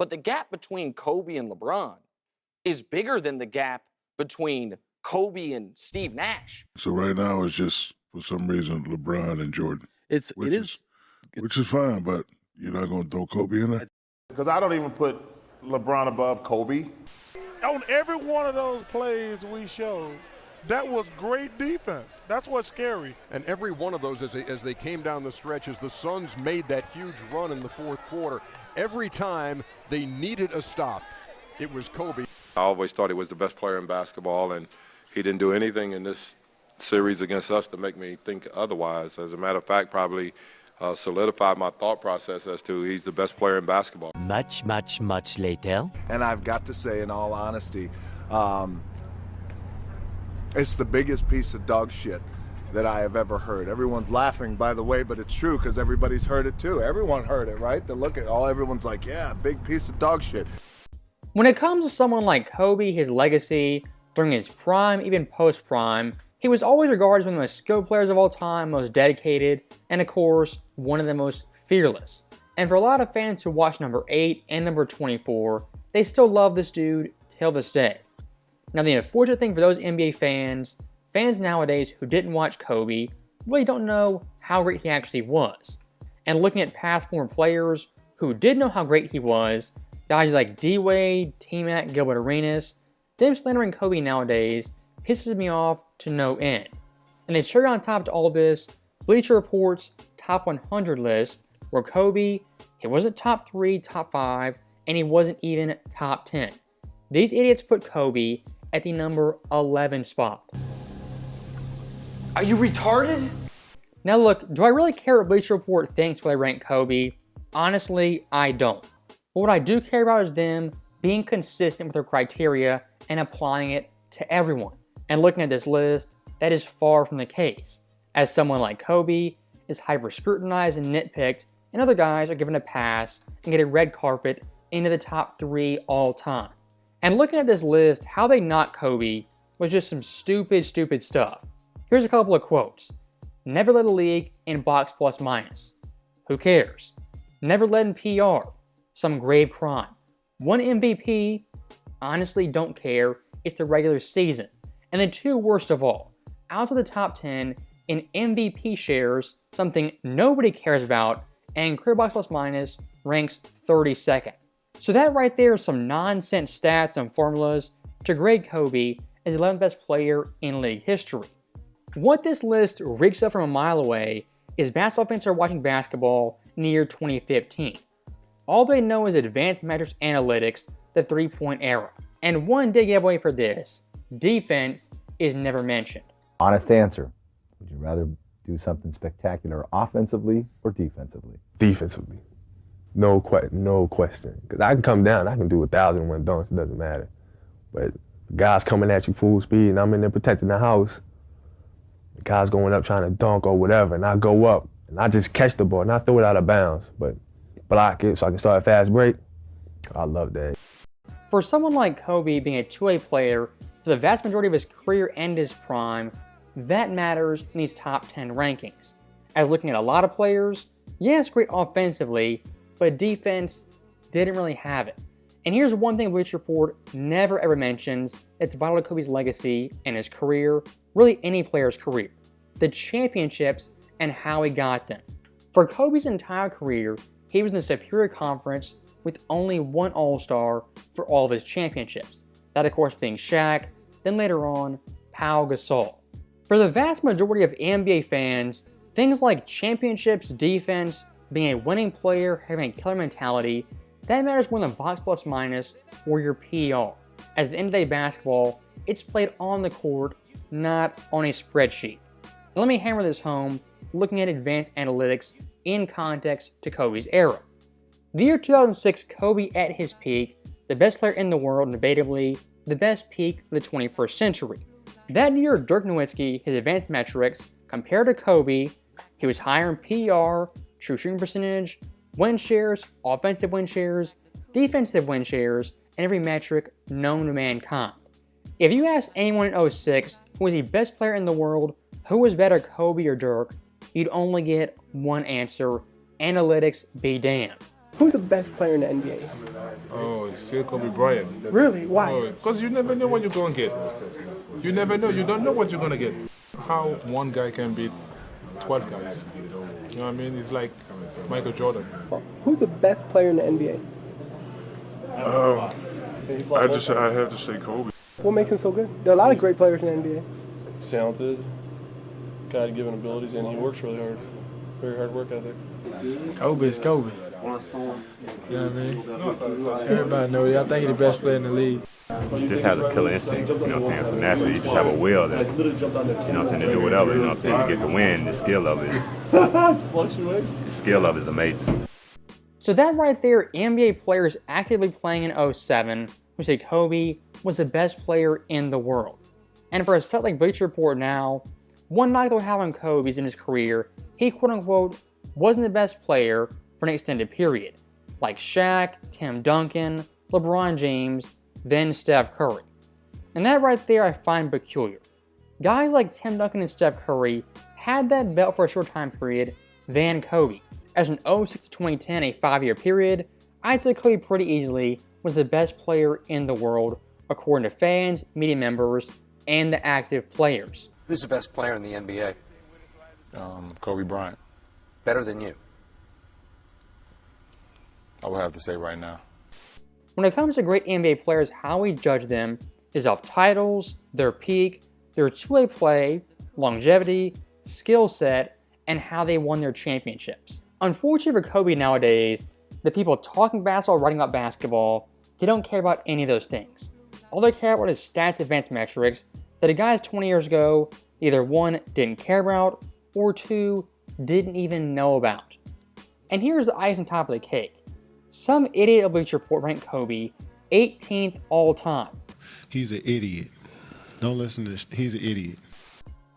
But the gap between Kobe and LeBron is bigger than the gap between Kobe and Steve Nash. So right now it's just, for some reason, LeBron and Jordan. Which is fine, but you're not going to throw Kobe in there? Because I don't even put LeBron above Kobe. On every one of those plays we showed, that was great defense. That's what's scary. And every one of those, as they came down the stretch, as the Suns made that huge run in the fourth quarter, every time they needed a stop, it was Kobe. I always thought he was the best player in basketball, and he didn't do anything in this series against us to make me think otherwise. As a matter of fact, probably solidified my thought process as to he's the best player in basketball. Much later. And I've got to say, in all honesty, it's the biggest piece of dog shit that I have ever heard. Everyone's laughing, by the way, but it's true because everybody's heard it too. Everyone heard it, right? They look at all, everyone's like, yeah, big piece of dog shit. When it comes to someone like Kobe, his legacy, during his prime, even post-prime, he was always regarded as one of the most skilled players of all time, most dedicated, and of course, one of the most fearless. And for a lot of fans who watch number 8 and number 24, they still love this dude till this day. Now the unfortunate thing for those NBA fans nowadays who didn't watch Kobe, really don't know how great he actually was. And looking at past former players who did know how great he was, guys like D-Wade, T-Mac, Gilbert Arenas, them slandering Kobe nowadays pisses me off to no end. And the cherry on top to all this, Bleacher Report's top 100 list, where Kobe, he wasn't top 3, top 5, and he wasn't even top 10. These idiots put Kobe at the number 11 spot. Are you retarded? Now look, do I really care what Bleacher Report thinks when I rank Kobe? Honestly, I don't. But what I do care about is them being consistent with their criteria and applying it to everyone. And looking at this list, that is far from the case, as someone like Kobe is hyper-scrutinized and nitpicked, and other guys are given a pass and get a red carpet into the top 3 all time. And looking at this list, how they knocked Kobe was just some stupid stuff. Here's a couple of quotes. Never led a league in box plus minus. Who cares? Never led in PR. Some grave crime. One MVP? Honestly, don't care. It's the regular season. And the 2 worst of all, outside the top 10 in MVP shares, something nobody cares about, and career box plus minus ranks 32nd. So that right there is some nonsense stats and formulas to grade Kobe as the 11th best player in league history. What this list reeks up from a mile away is basketball fans are watching basketball in the year 2015. All they know is advanced metrics analytics, the three-point era. And one big giveaway for this, defense is never mentioned. Honest answer, would you rather do something spectacular offensively or defensively? Defensively. No question. Because I can come down, I can do 1,001 dunks, it doesn't matter. But guys coming at you full speed and I'm in there protecting the house, the guy's going up trying to dunk or whatever, and I go up and I just catch the ball and I throw it out of bounds, but block it so I can start a fast break. I love that. For someone like Kobe being a two-way player for the vast majority of his career and his prime, that matters in these top 10 rankings. As looking at a lot of players, yes, great offensively, but defense didn't really have it. And here's one thing Bleacher Report never ever mentions that's vital to Kobe's legacy and his career, really any player's career: the championships and how he got them. For Kobe's entire career, he was in the superior conference with only one All-Star for all of his championships. That of course being Shaq, then later on, Pau Gasol. For the vast majority of NBA fans, things like championships, defense, being a winning player, having a killer mentality, that matters more than box plus minus or your PR. As at the end of the day basketball, it's played on the court, not on a spreadsheet. Now let me hammer this home, looking at advanced analytics in context to Kobe's era. The year 2006, Kobe at his peak, the best player in the world, and debatably the best peak of the 21st century. That year, Dirk Nowitzki, his advanced metrics, compared to Kobe, he was higher in PR, true shooting percentage, win shares, offensive win shares, defensive win shares, and every metric known to mankind. If you asked anyone in 2006 who was the best player in the world, who was better, Kobe or Dirk, you'd only get one answer: analytics be damned. Who's the best player in the NBA? Oh, it's still Kobe Bryant. Really? Why? Because you never know what you're going to get. You never know. You don't know what you're going to get. How one guy can beat 12 guys. You know what I mean? It's like Michael Jordan. Who's the best player in the NBA? I have to say Kobe. What makes him so good? There are a lot of great players in the NBA. Talented, God-given abilities, and he works really hard. Very hard work ethic. Kobe is Kobe. You know what I mean? Everybody knows. I think he's the best player in the league. Just has a killer instinct, you know what I'm saying? So naturally, you just have a will that, you know what I'm saying, to do whatever, you know what I'm saying, to get the win. The skill of it is amazing. So that right there, NBA players actively playing in 07 who say Kobe was the best player in the world. And for a site like Bleacher Report now, one knock they'll have on Kobe's in his career, he quote-unquote wasn't the best player for an extended period, like Shaq, Tim Duncan, LeBron James, then Steph Curry. And that right there I find peculiar. Guys like Tim Duncan and Steph Curry had that belt for a short time period than Kobe. As an 06 to 2010, a 5-year period, I'd say Kobe pretty easily was the best player in the world, according to fans, media members, and the active players. Who's the best player in the NBA? Kobe Bryant. Better than you? I would have to say right now. When it comes to great NBA players, how we judge them is off titles, their peak, their two-way play, longevity, skill set, and how they won their championships. Unfortunately for Kobe nowadays, the people talking basketball, writing about basketball, they don't care about any of those things. All they care about is stats, advanced metrics that the guys 20 years ago either 1, didn't care about, or 2, didn't even know about. And here's the icing on top of the cake. Some idiot at Bleacher Report ranked Kobe 18th all time. He's an idiot. Don't listen to this. He's an idiot.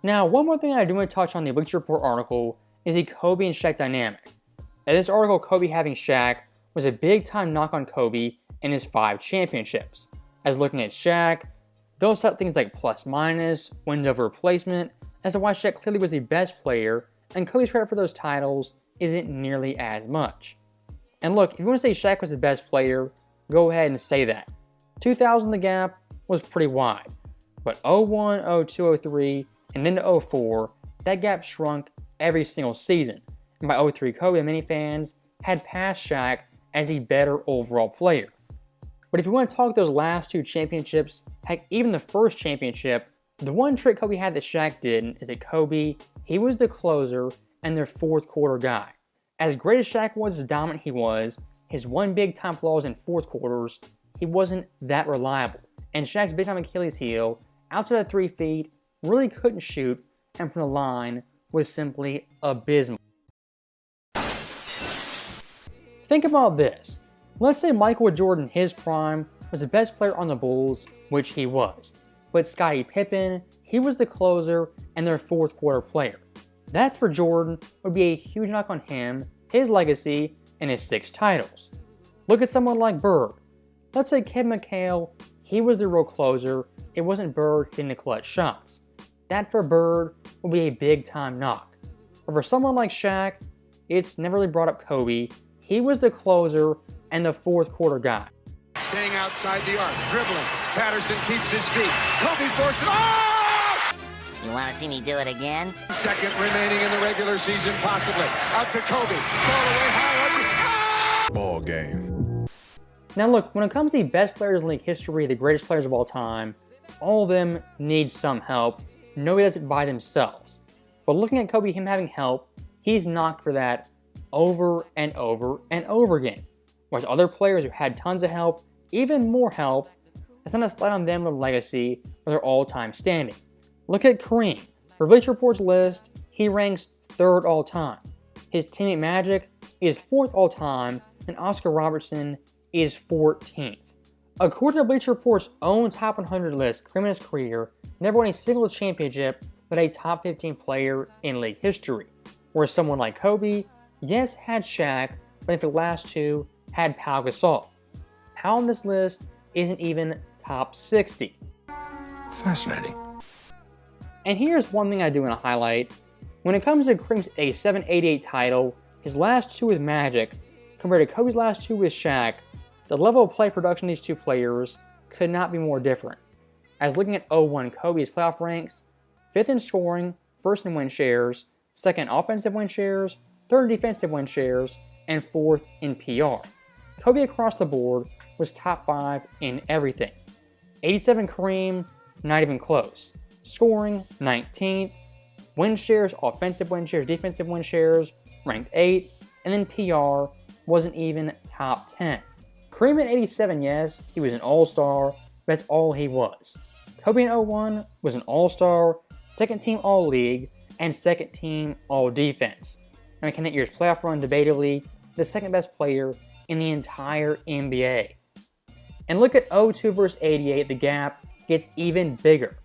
Now, one more thing I do want to touch on the Bleacher Report article is the Kobe and Shaq dynamic. Now, this article, Kobe having Shaq, was a big time knock on Kobe and his 5 championships. As looking at Shaq, they'll cite things like plus minus, wins over replacement, as to why Shaq clearly was the best player, and Kobe's credit for those titles isn't nearly as much. And look, if you want to say Shaq was the best player, go ahead and say that. 2000, the gap was pretty wide. But 01, 02, 03, and then to 04, that gap shrunk every single season. And by 03, Kobe and many fans had passed Shaq as the better overall player. But if you want to talk those last 2 championships, heck, even the first championship, the one trick Kobe had that Shaq didn't is that Kobe, he was the closer and their fourth quarter guy. As great as Shaq was, as dominant he was, his one big time flaw was in fourth quarters, he wasn't that reliable. And Shaq's big time Achilles heel, outside of 3 feet, really couldn't shoot, and from the line was simply abysmal. Think about this. Let's say Michael Jordan in his prime was the best player on the Bulls, which he was. But Scottie Pippen, he was the closer and their fourth quarter player. That for Jordan would be a huge knock on him, his legacy, and his 6 titles. Look at someone like Bird. Let's say Kevin McHale, he was the real closer, it wasn't Bird hitting the clutch shots. That for Bird would be a big time knock. But for someone like Shaq, it's never really brought up Kobe. He was the closer and the fourth quarter guy. Staying outside the arc, dribbling. Patterson keeps his feet. Kobe forces it. Oh! You want to see me do it again? Second remaining in the regular season, possibly. Out to Kobe. Ball away high. Ball game. Now look, when it comes to the best players in league history, the greatest players of all time, all of them need some help. Nobody does it by themselves. But looking at Kobe, him having help, he's knocked for that over and over and over again. Whereas other players who had tons of help, even more help, it's not a slight on them, their legacy, or their all-time standing. Look at Kareem. For Bleacher Report's list, he ranks 3rd all time. His teammate Magic is 4th all time, and Oscar Robertson is 14th. According to Bleacher Report's own top 100 list, Kareem in his career never won a single championship but a top 15 player in league history. Whereas someone like Kobe, yes, had Shaq, but for the last 2, had Pau Gasol. Pau on this list isn't even top 60. Fascinating. And here's one thing I do want to highlight. When it comes to Kareem's A788 title, his last 2 with Magic, compared to Kobe's last two with Shaq, the level of play production of these two players could not be more different. As looking at 01 Kobe's playoff ranks, 5th in scoring, 1st in win shares, 2nd offensive win shares, 3rd defensive win shares, and 4th in PR. Kobe across the board was top 5 in everything. 87 Kareem, not even close. Scoring, 19th. Win shares, offensive win shares, defensive win shares, ranked 8th. And then PR wasn't even top 10. Kareem at 87, yes, he was an all-star, but that's all he was. Kobe in 01 was an all-star, 2nd team all-league, and 2nd team all-defense. And making that year's playoff run debatably the 2nd best player in the entire NBA. And look at 02 versus 88, the gap gets even bigger.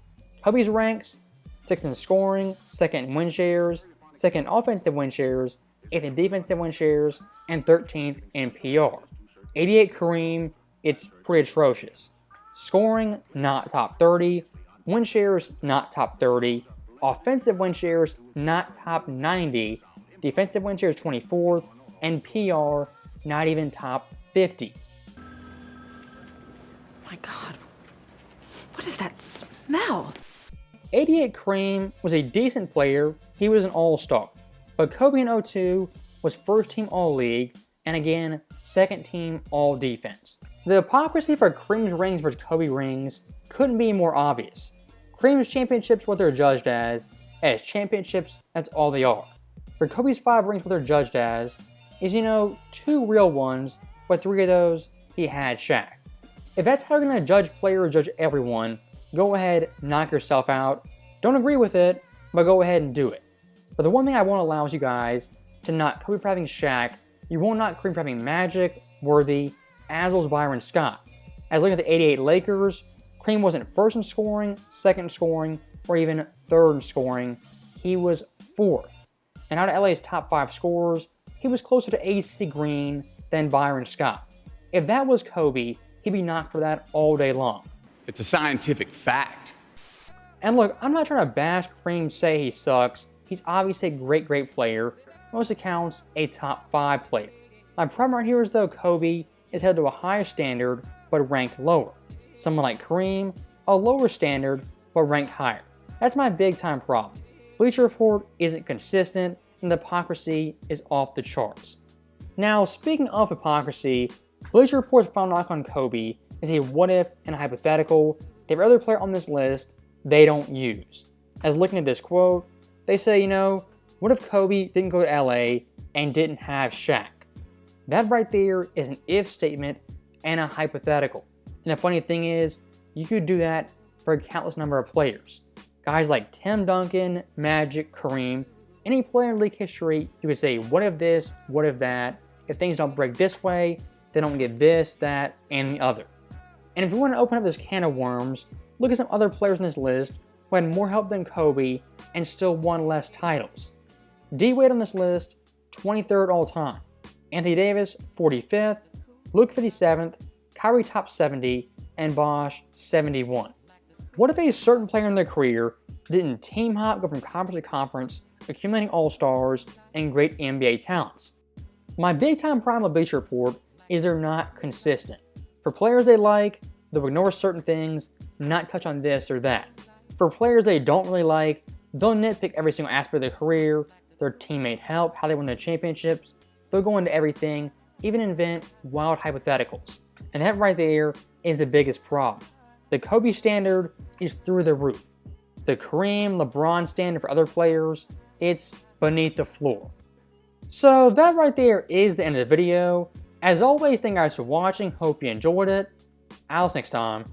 Kobe's ranks, 6th in scoring, 2nd in win shares, 2nd offensive win shares, 8th in defensive win shares, and 13th in PR. 88 Kareem, it's pretty atrocious. Scoring, not top 30. Win shares, not top 30. Offensive win shares, not top 90. Defensive win shares, 24th. And PR, not even top 50. My God, what is that smell? 88 Kareem was a decent player, he was an all-star. But Kobe in 02 was 1st team all-league, and again, 2nd team all-defense. The hypocrisy for Kareem's rings versus Kobe rings couldn't be more obvious. Kareem's championships, what they're judged as championships, that's all they are. For Kobe's 5 rings, what they're judged as is, 2 real ones, but 3 of those, he had Shaq. If that's how you're going to judge players, judge everyone, go ahead, knock yourself out. Don't agree with it, but go ahead and do it. But the one thing I won't allow is you guys to knock Kobe for having Shaq. You won't knock Kareem for having Magic, Worthy, as well as Byron Scott. As looking at the 88 Lakers, Kareem wasn't 1st in scoring, 2nd in scoring, or even 3rd in scoring. He was 4th. And out of LA's top 5 scorers, he was closer to AC Green than Byron Scott. If that was Kobe, he'd be knocked for that all day long. It's a scientific fact. And look, I'm not trying to bash Kareem, say he sucks. He's obviously a great player. Most accounts, a top 5 player. My problem right here is though Kobe is held to a higher standard, but ranked lower. Someone like Kareem, a lower standard, but ranked higher. That's my big time problem. Bleacher Report isn't consistent, and the hypocrisy is off the charts. Now, speaking of hypocrisy, Bleacher Report's final knock on Kobe is a what if and a hypothetical that every other player on this list they don't use. As looking at this quote, they say, what if Kobe didn't go to LA and didn't have Shaq? That right there is an if statement and a hypothetical. And the funny thing is, you could do that for a countless number of players. Guys like Tim Duncan, Magic, Kareem, any player in league history, you could say, what if this, what if that? If things don't break this way, they don't get this, that, and the other. And if you want to open up this can of worms, look at some other players in this list who had more help than Kobe and still won less titles. D-Wade on this list, 23rd all time. Anthony Davis, 45th. Luke, 57th. Kyrie, top 70. And Bosh, 71. What if a certain player in their career didn't team hop, go from conference to conference, accumulating all-stars and great NBA talents? My big-time problem with Bleacher Report is they're not consistent. For players they like, they'll ignore certain things, not touch on this or that. For players they don't really like, they'll nitpick every single aspect of their career, their teammate help, how they win their championships. They'll go into everything, even invent wild hypotheticals. And that right there is the biggest problem. The Kobe standard is through the roof. The Kareem, LeBron standard for other players, it's beneath the floor. So that right there is the end of the video. As always, thank you guys for watching. Hope you enjoyed it. I'll see you next time.